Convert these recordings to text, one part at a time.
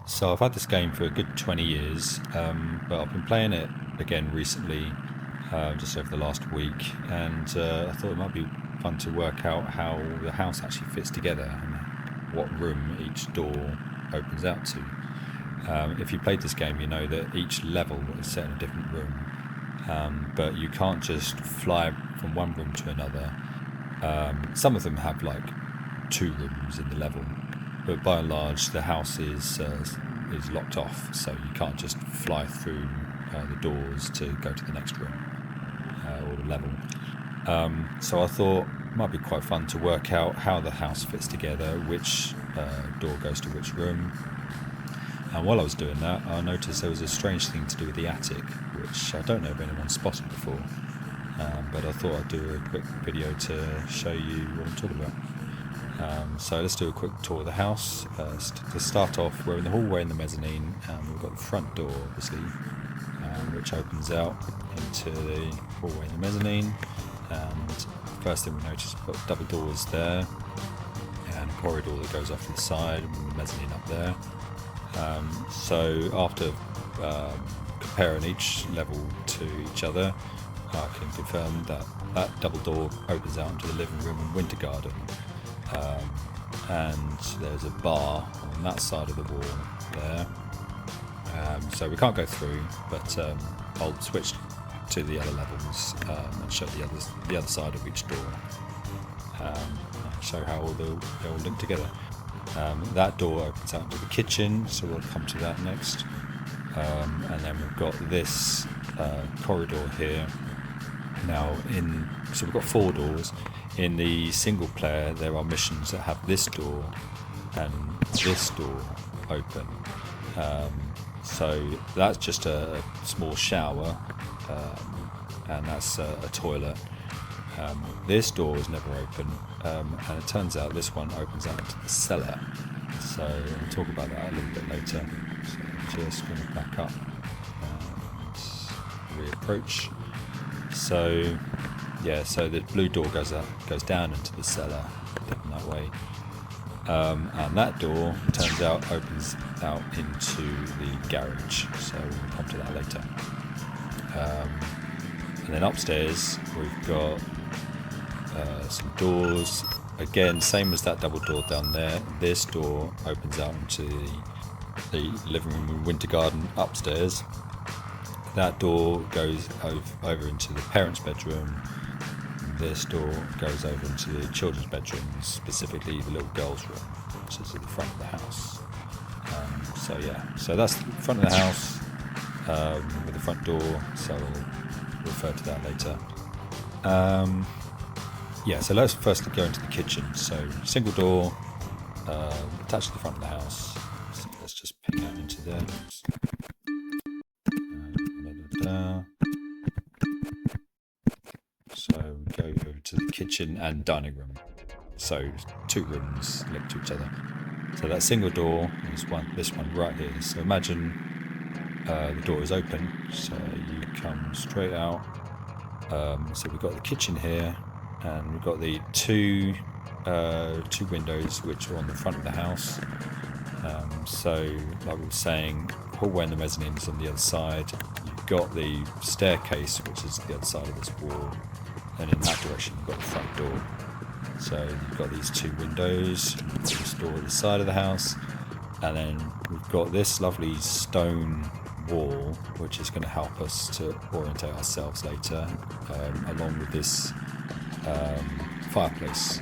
So I've had this game for a good 20 years, but I've been playing it again recently, just over the last week, and I thought it might be fun to work out how the house actually fits together and what room each door opens out to. If you played this game, you know that each level is set in a different room, but you can't just fly from one room to another. Some of them have like two rooms in the level, but by and large the house is locked off, so you can't just fly through the doors to go to the next room or the level. So I thought it might be quite fun to work out how the house fits together, which door goes to which room. And while I was doing that, I noticed there was a strange thing to do with the attic, which I don't know if anyone's spotted before. But I thought I'd do a quick video to show you what I'm talking about. So let's do a quick tour of the house. To start off, we're in the hallway in the mezzanine, and we've got the front door, obviously, which opens out into the hallway in the mezzanine. And first thing we notice, we've got double doors there, and a corridor that goes off to the side, and the mezzanine up there. So after comparing each level to each other, I can confirm that that double door opens out into the living room and winter garden. And there's a bar on that side of the wall there. So we can't go through, but I'll switch to the other levels and show the other side of each door. Show how they all link together. That door opens out into the kitchen, so we'll come to that next. And then we've got this corridor here. Now, so we've got four doors. In the single player, there are missions that have this door and this door open. So that's just a small shower, and that's a toilet. This door was never open, and it turns out this one opens out into the cellar. So we'll talk about that a little bit later. So I'm just going to back up and reapproach. So yeah, so the blue door goes down into the cellar in that way, and that door turns out opens out into the garage. So we'll come to that later. And then upstairs we've got some doors. Again, same as that double door down there. This door opens out into the living room and winter garden upstairs. That door goes over into the parents' bedroom. This door goes over into the children's bedrooms, specifically the little girls' room, which is at the front of the house. So yeah, so that's the front of the house with the front door. So we'll refer to that later. Yeah, so let's first go into the kitchen. So single door attached to the front of the house. So let's just ping that into there. So we go over to the kitchen and dining room. So two rooms linked to each other. So that single door is this one right here. So imagine the door is open. So you come straight out. So we've got the kitchen here, and we've got the two windows which are on the front of the house. So like we were saying, hallway and the mezzanine is on the other side. You've got the staircase, which is the other side of this wall, and in that direction you've got the front door. So you've got these two windows, this door at the side of the house, and then we've got this lovely stone wall, which is going to help us to orientate ourselves later, along with this fireplace,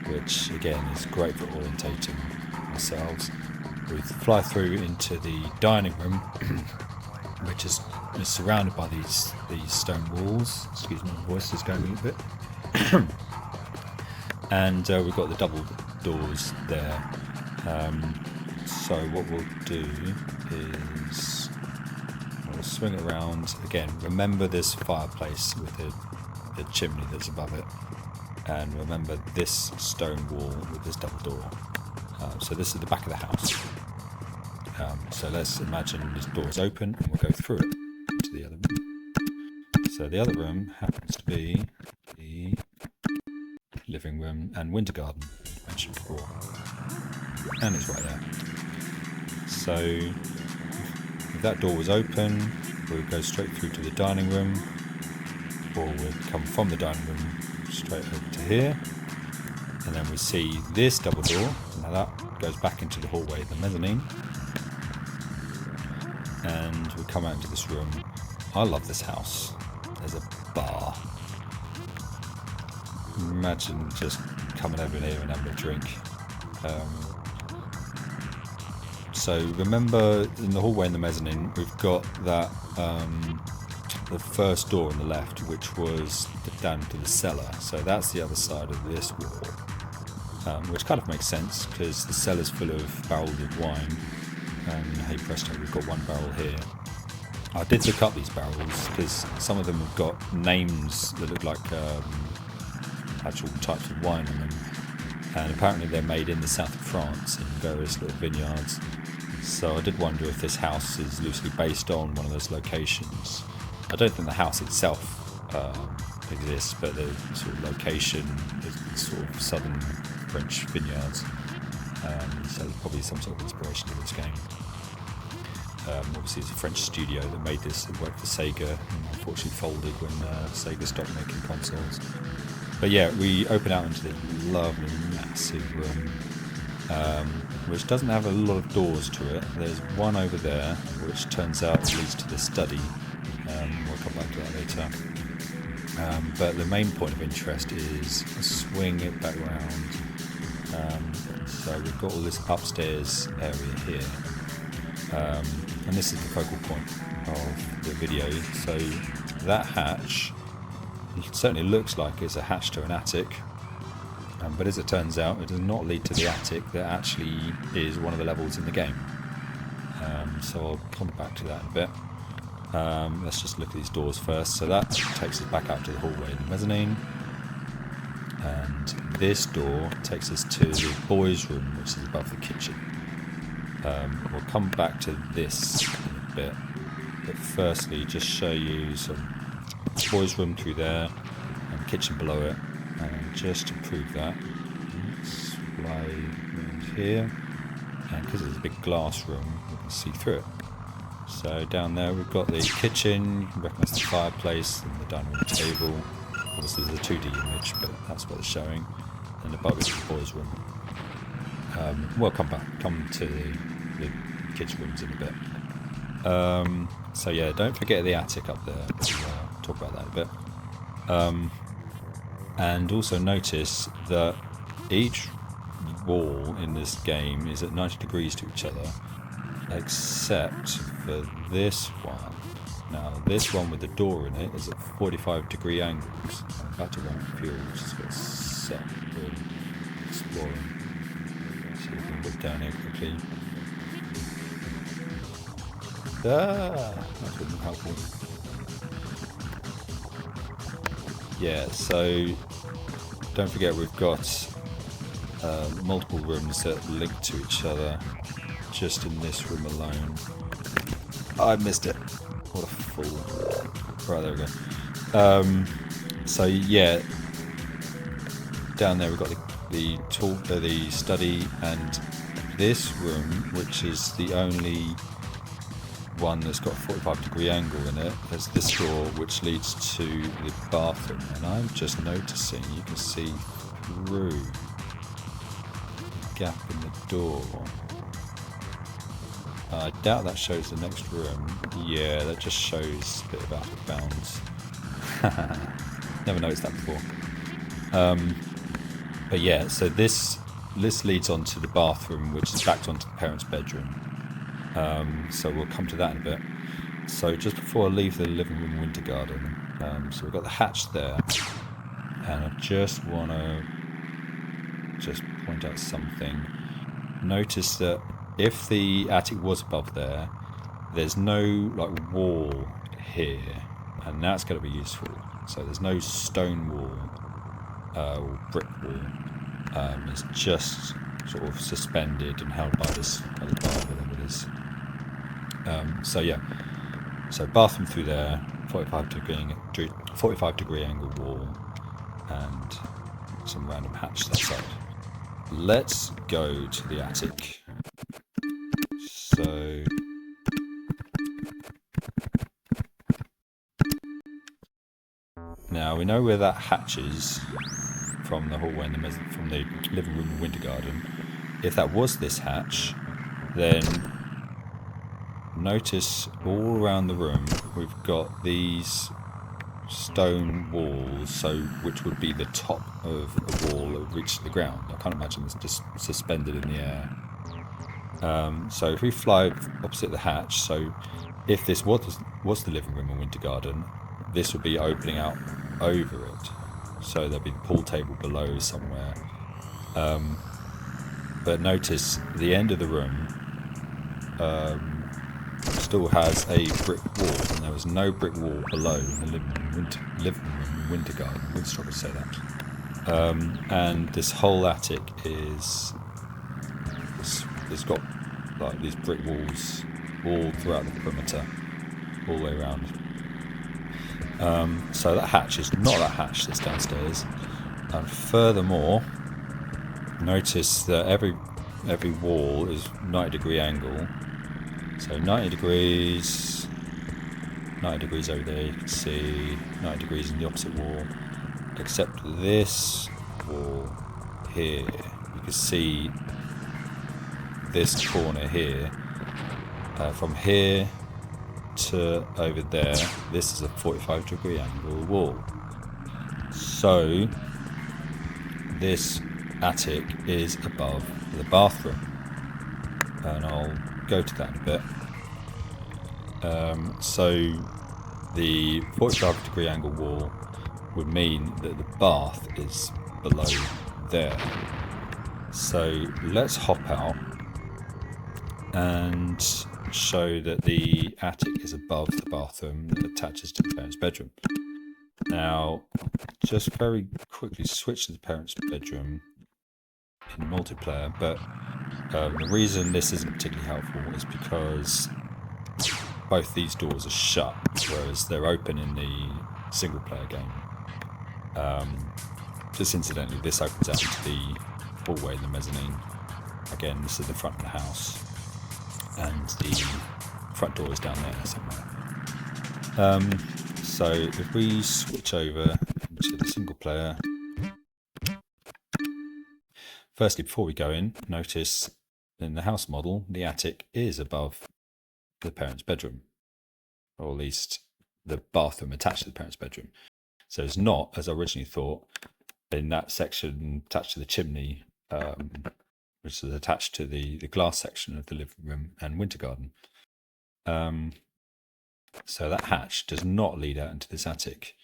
which again is great for orientating ourselves. We fly through into the dining room, which is surrounded by these stone walls. Excuse me, my voice is going a little bit. And we've got the double doors there. So what we'll do is we'll swing it around. Again, remember this fireplace with the chimney that's above it. And remember this stone wall with this double door. So this is the back of the house. So let's imagine this door is open and we'll go through it to the other room. So the other room happens to be the living room and winter garden, mentioned before. And it's right there. So if that door was open, we would go straight through to the dining room, or we'd come from the dining room straight over to here, and then we see this double door. Now that goes back into the hallway, the mezzanine, and we come out into this room. I love this house. There's a bar. Imagine just coming over here and having a drink. So remember, in the hallway in the mezzanine, we've got that the first door on the left, which was down to the cellar. So that's the other side of this wall, which kind of makes sense because the cellar's full of barrels of wine. And hey presto, we've got one barrel here. I did look up these barrels because some of them have got names that look like actual types of wine on them, and apparently they're made in the south of France in various little vineyards. So I did wonder if this house is loosely based on one of those locations. I don't think the house itself exists, but the sort of location is sort of southern French vineyards. So there's probably some sort of inspiration to this game. Obviously it's a French studio that made this. It worked for Sega and unfortunately folded when Sega stopped making consoles. But yeah, we open out into this lovely massive room, which doesn't have a lot of doors to it. There's one over there which turns out leads to the study. We'll come back to that later. But the main point of interest is swing it back around. So we've got all this upstairs area here. And this is the focal point of the video. So that hatch, it certainly looks like it's a hatch to an attic, but as it turns out, it does not lead to the attic. That actually is one of the levels in the game. So I'll come back to that in a bit. Let's just look at these doors first. So that takes us back out to the hallway in the mezzanine, and this door takes us to the boys' room, which is above the kitchen. We'll come back to this in a bit, but firstly just show you some boys' room through there and kitchen below it, and just to prove that, let's fly around here, and because it's a big glass room we can see through it. So down there we've got the kitchen, you can recognise the fireplace and the dining room table. Obviously there's a 2D image, but that's what it's showing, and above is the boys' room. We'll come to the kids' rooms in a bit. So yeah, don't forget the attic up there. We'll talk about that a bit. And also notice that each wall in this game is at 90 degrees to each other, except for this one. Now this one with the door in it is at 45-degree angles. I'm about to run out of fuel, just got set with exploring. So we can look down here quickly. That wasn't helpful. Yeah, so don't forget we've got multiple rooms that link to each other just in this room alone. I missed it. What a fool. Right, there we go. So yeah, down there we've got the study, and this room, which is the only one that's got a 45-degree angle in it, there's this door which leads to the bathroom, and I'm just noticing you can see through the gap in the door. I doubt that shows the next room. Yeah, that just shows a bit of out of bounds. Never noticed that before. But yeah, so this leads on to the bathroom, which is backed onto the parents' bedroom. So we'll come to that in a bit. So just before I leave the living room winter garden, so we've got the hatch there, and I just want to point out something. Notice that if the attic was above there, there's no like wall here, and that's going to be useful. So there's no stone wall or brick wall. It's just sort of suspended and held by this other bar, whatever it is. So yeah, so bathroom through there, 45-degree angle wall, and some random hatch that side. Let's go to the attic. So now we know where that hatch is from the hallway and from the living room and winter garden. If that was this hatch, then notice all around the room we've got these stone walls, so which would be the top of a wall that reaches the ground. I can't imagine it's just suspended in the air. So if we fly opposite the hatch, so if this was the living room and winter garden, this would be opening out over it. So there'd be the pool table below somewhere. But notice the end of the room still has a brick wall, and there was no brick wall below the living room and winter garden. I would struggle to say that. And this whole attic it's got like these brick walls all throughout the perimeter, all the way around. So that hatch is not that hatch that's downstairs. And furthermore, notice that every wall is 90-degree angle. So 90 degrees over there, you can see 90 degrees in the opposite wall, except this wall here. You can see this corner here, from here to over there, this is a 45-degree angle wall. So this attic is above the bathroom, and I'll go to that in a bit. So the 45-degree angle wall would mean that the bath is below there. So let's hop out and show that the attic is above the bathroom that attaches to the parents' bedroom. Now, just very quickly switch to the parents' bedroom in multiplayer, but the reason this isn't particularly helpful is because both these doors are shut, whereas they're open in the single player game. Just incidentally, this opens out into the hallway, the mezzanine. Again, this is the front of the house, and the front door is down there somewhere. So if we switch over into the single player, firstly, before we go in, notice in the house model, the attic is above the parents' bedroom, or at least the bathroom attached to the parents' bedroom. So it's not, as I originally thought, in that section attached to the chimney, which is attached to the glass section of the living room and winter garden. So that hatch does not lead out into this attic.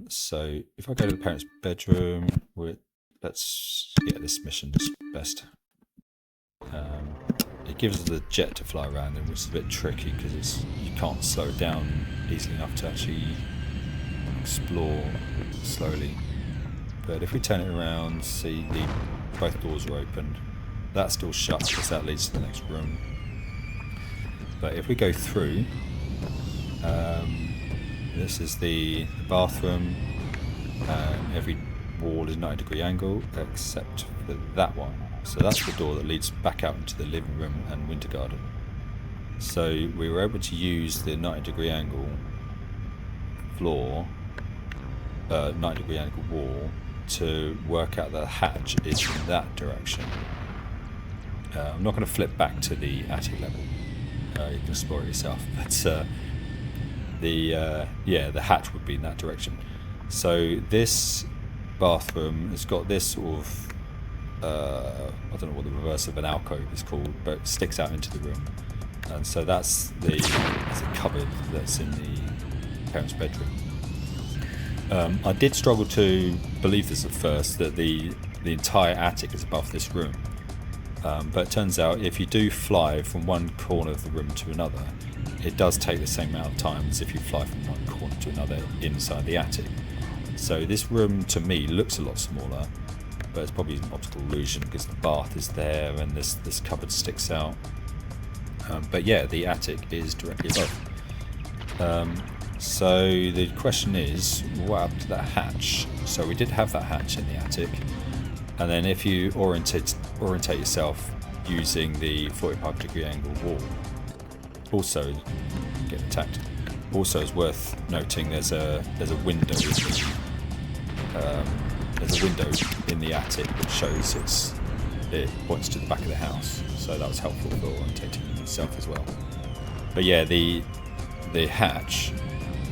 So if I go to the parents' bedroom, let's get this mission best. It gives us a jet to fly around in, which is a bit tricky because you can't slow it down easily enough to actually explore slowly. But if we turn it around, see both doors are opened. That's still shut because that leads to the next room. But if we go through, this is the bathroom. Every wall is 90-degree angle except for that one. So that's the door that leads back out into the living room and winter garden. So we were able to use the 90-degree angle floor, 90-degree angle wall, to work out that the hatch is in that direction. I'm not going to flip back to the attic level. You can explore it yourself, but the hatch would be in that direction. So this bathroom has got this sort of I don't know what the reverse of an alcove is called, but it sticks out into the room, and so that's a cupboard that's in the parents' bedroom. I did struggle to believe this at first, that the entire attic is above this room, but it turns out if you do fly from one corner of the room to another, it does take the same amount of time as if you fly from one corner to another inside the attic. So this room to me looks a lot smaller, but it's probably an optical illusion because the bath is there and this cupboard sticks out. But yeah, the attic is directly above. So the question is, what happened to that hatch? So we did have that hatch in the attic, and then if you orientate yourself using the 45-degree angle wall. Also, get attacked. Also, it's worth noting there's a window. There's a window in the attic which shows it points to the back of the house. So that was helpful for orientating myself as well. But yeah, the hatch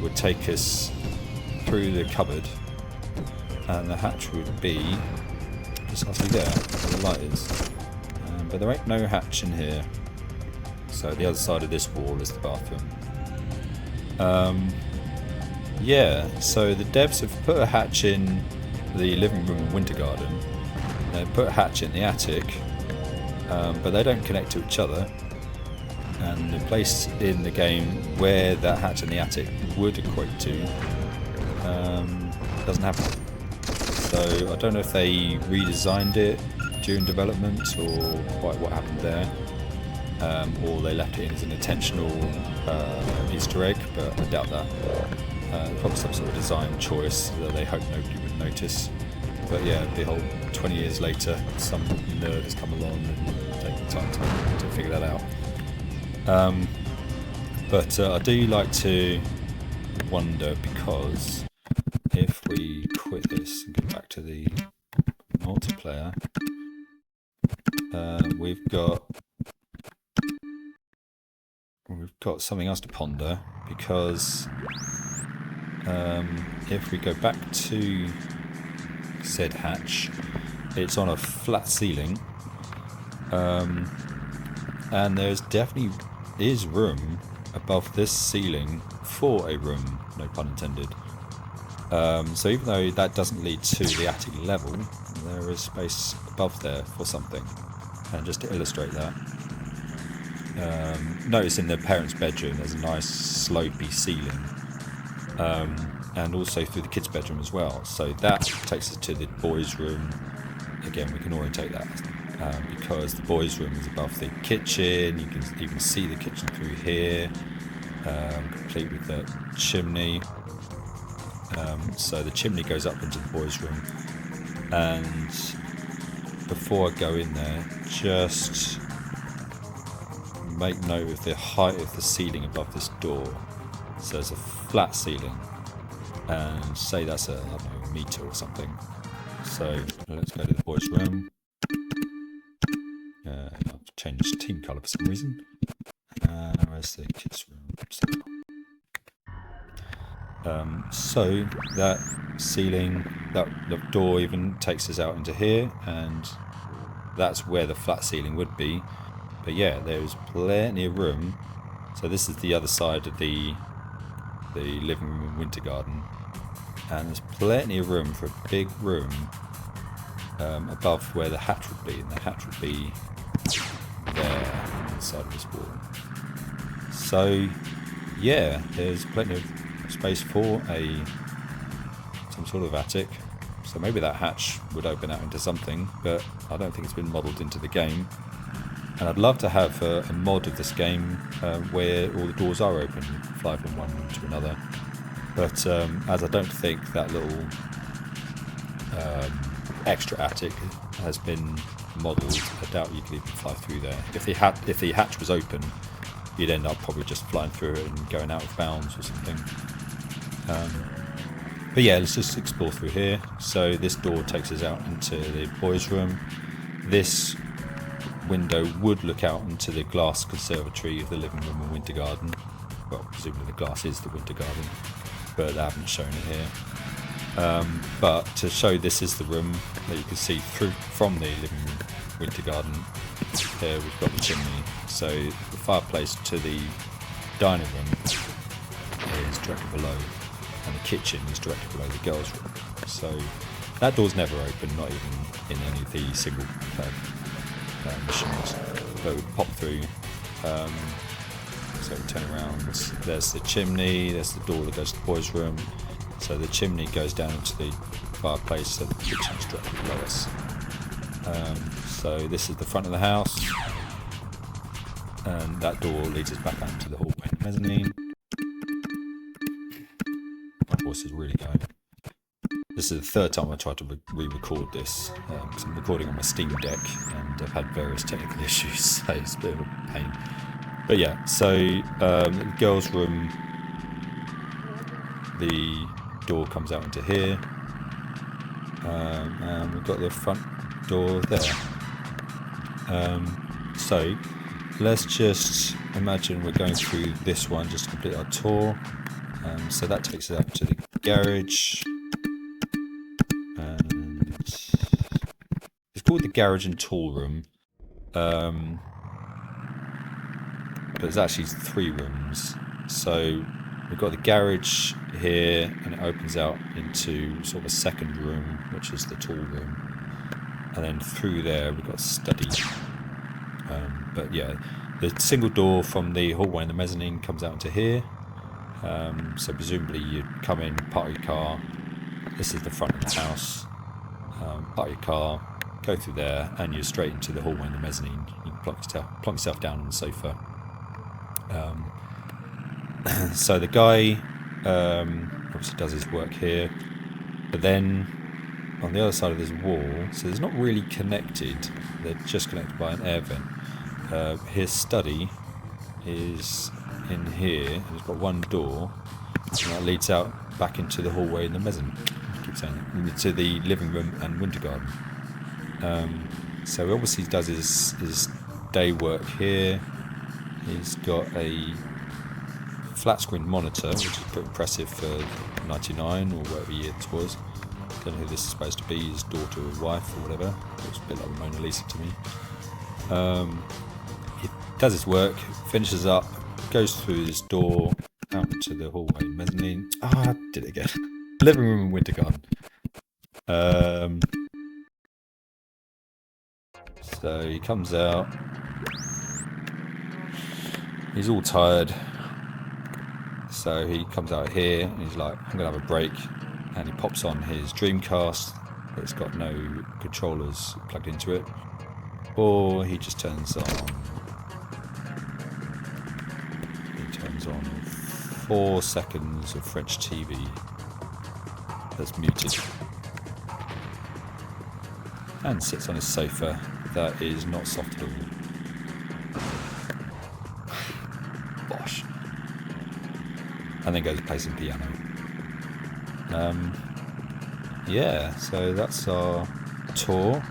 would take us through the cupboard, and the hatch would be precisely there where the light is. But there ain't no hatch in here. So the other side of this wall is the bathroom. Yeah, so the devs have put a hatch in the living room and winter garden. They put a hatch in the attic, but they don't connect to each other. And the place in the game where that hatch in the attic would equate to doesn't happen. So I don't know if they redesigned it during development or quite what happened there, or they left it in as an intentional Easter egg, but I doubt that. Probably some sort of design choice that they hope nobody would notice. But yeah, behold, 20 years later, some nerd has come along and taken time to figure that out. But I do like to wonder, because if we quit this and go back to the multiplayer, we've got something else to ponder, because if we go back to said hatch, it's on a flat ceiling, and there's definitely is room above this ceiling for a room, no pun intended. So even though that doesn't lead to the attic level, there is space above there for something. And just to illustrate that, notice in the parents' bedroom there's a nice slopey ceiling, and also through the kids' bedroom as well. So that takes us to the boys' room. Again, we can orientate that because the boys' room is above the kitchen. You can even see the kitchen through here, complete with the chimney. So the chimney goes up into the boys' room. And before I go in there, just make note of the height of the ceiling above this door. So there's a flat ceiling, and say that's a, I don't know, a meter or something. So let's go to the boys' room. I've changed team colour for some reason. Where's the kids' room? So that ceiling, the door even takes us out into here, and that's where the flat ceiling would be. But yeah, there's plenty of room. So this is the other side of the living room and winter garden, and there's plenty of room for a big room above where the hatch would be, and the hatch would be there on the side of this wall. So yeah, there's plenty of space for some sort of attic. So maybe that hatch would open out into something, but I don't think it's been modelled into the game. And I'd love to have a mod of this game where all the doors are open, you can fly from one room to another. But as I don't think that little extra attic has been modelled, I doubt you could even fly through there. If the hatch was open, you'd end up probably just flying through it and going out of bounds or something. But yeah, let's just explore through here. So this door takes us out into the boys' room. This window would look out into the glass conservatory of the living room and winter garden. Well, presumably the glass is the winter garden, but I haven't shown it here. But to show this is the room that you can see through from the living room winter garden. Here we've got the chimney. So the fireplace to the dining room is directly below, and the kitchen is directly below the girls' room. So that door's never open, not even in any of the single missions. But we pop through, so we turn around. There's the chimney, there's the door that goes to the boys' room. So the chimney goes down into the fireplace, so the kitchen's directly below us. So this is the front of the house, and that door leads us back out into the hallway and mezzanine. My voice is really going. this is the third time I tried to re-record this, because I'm recording on my Steam Deck and I've had various technical issues, so it's a bit of a pain. But yeah, so the girls' room, the door comes out into here, and we've got the front door there. So let's just imagine we're going through this one just to complete our tour. So that takes us up to the garage. And it's called the garage and tool room. But there's actually 3 rooms. So we've got the garage here, and it opens out into sort of a second room, which is the tool room. And then through there we've got a study. But yeah, the single door from the hallway in the mezzanine comes out into here. So presumably you'd come in, park your car. This is the front of the house. Park your car, go through there, and you're straight into the hallway in the mezzanine. You can plonk yourself down on the sofa. So the guy obviously does his work here, but then on the other side of this wall, so it's not really connected, they're just connected by an air vent. His study is in here, and it's got one door, and that leads out back into the hallway in the mezzanine. I keep saying it, to the living room and winter garden. So he obviously does his day work here. He's got a flat screen monitor, which is pretty impressive for 99 or whatever year it was. Don't know who this is supposed to be, his daughter or wife or whatever. Looks a bit like Mona Lisa to me. He does his work, finishes up, goes through this door out into the hallway mezzanine. I did it again. Living room and winter garden. So he comes out. He's all tired. So he comes out here and he's like, I'm going to have a break. And he pops on his Dreamcast, but it's got no controllers plugged into it. Or he just turns on 4 seconds of French TV that's muted. And sits on his sofa that is not soft at all. Bosh. And then goes to play some piano. Yeah, so that's our tour.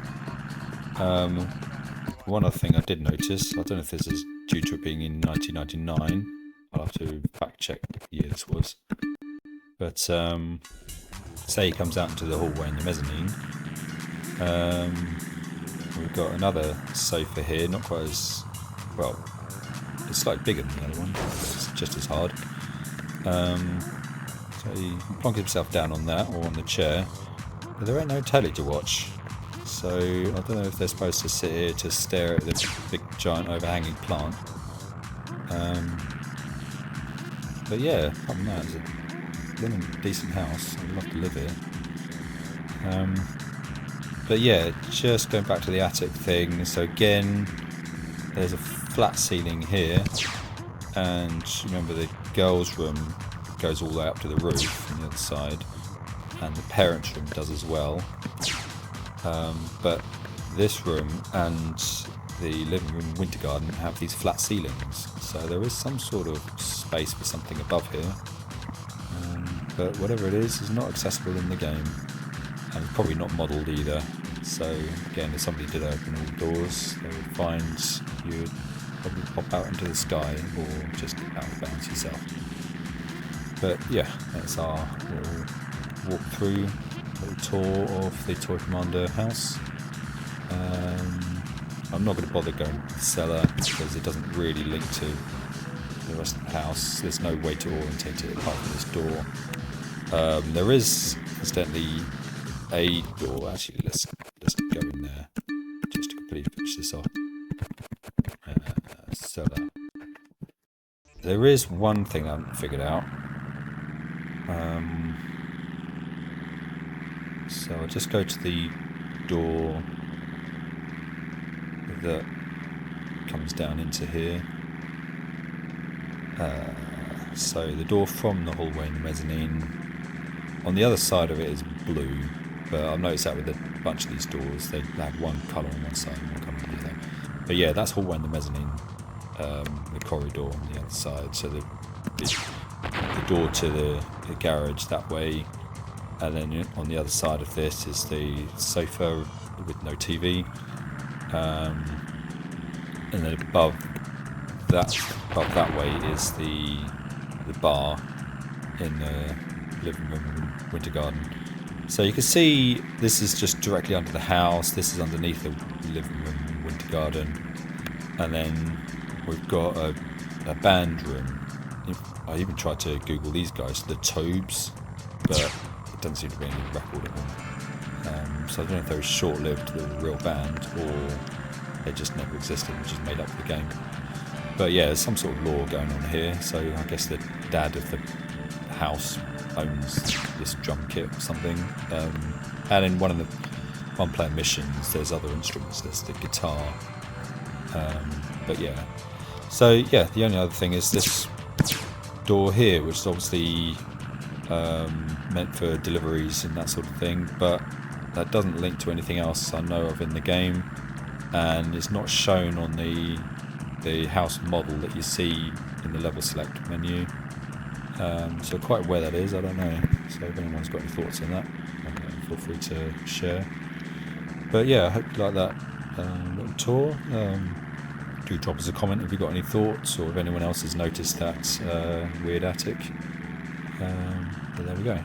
One other thing I did notice, I don't know if this is due to it being in 1999, I'll have to fact check what year this was. But say he comes out into the hallway in the mezzanine, we've got another sofa here, not quite as, well, it's slightly bigger than the other one, but it's just as hard. So he plonks himself down on that, or on the chair, but there ain't no telly to watch. So I don't know if they're supposed to sit here to stare at this big giant overhanging plant. But yeah, apart from that, it's a blooming decent house. I'd love to live here. But yeah, just going back to the attic thing. So again, there's a flat ceiling here, and remember the girls' room goes all the way up to the roof on the other side, and the parents' room does as well. But this room and the living room and winter garden have these flat ceilings, so there is some sort of space for something above here. But whatever it is not accessible in the game, and probably not modelled either. So again, if somebody did open all the doors, they would find you'd probably pop out into the sky or just get out of bounds yourself. But yeah, that's our little walk through, little tour of the Toy Commander house. I'm not going to bother going to the cellar because it doesn't really link to the rest of the house. There's no way to orientate it apart from this door. There is incidentally a door. Actually, let's go in there just to completely finish this off. Cellar. There is one thing I haven't figured out. So I'll just go to the door that comes down into here. So the door from the hallway in the mezzanine on the other side of it is blue, but I've noticed that with a bunch of these doors, they have one colour on one side and one colour on the other. But yeah, that's hallway and the mezzanine, the corridor on the other side. So the door to the garage that way, and then on the other side of this is the sofa with no TV, and then above that way is the bar in the living room and winter garden. So you can see this is just directly under the house. This is underneath the living room and winter garden, and then we've got a band room. I even tried to Google these guys, the Tobes, but it doesn't seem to be any record of them. So I don't know if they were short-lived, the real band, or they just never existed and just made up the game. But yeah, there's some sort of lore going on here. So I guess the dad of the house owns this drum kit or something. And in one of the one-player missions, there's other instruments. There's the guitar. But yeah. So yeah, the only other thing is this door here, which is obviously meant for deliveries and that sort of thing, but that doesn't link to anything else I know of in the game, and it's not shown on the house model that you see in the level select menu. So quite where that is, I don't know. So if anyone's got any thoughts on that, feel free to share. But yeah, I hope you like that little tour. Do drop us a comment if you've got any thoughts, or if anyone else has noticed that weird attic. But there we go.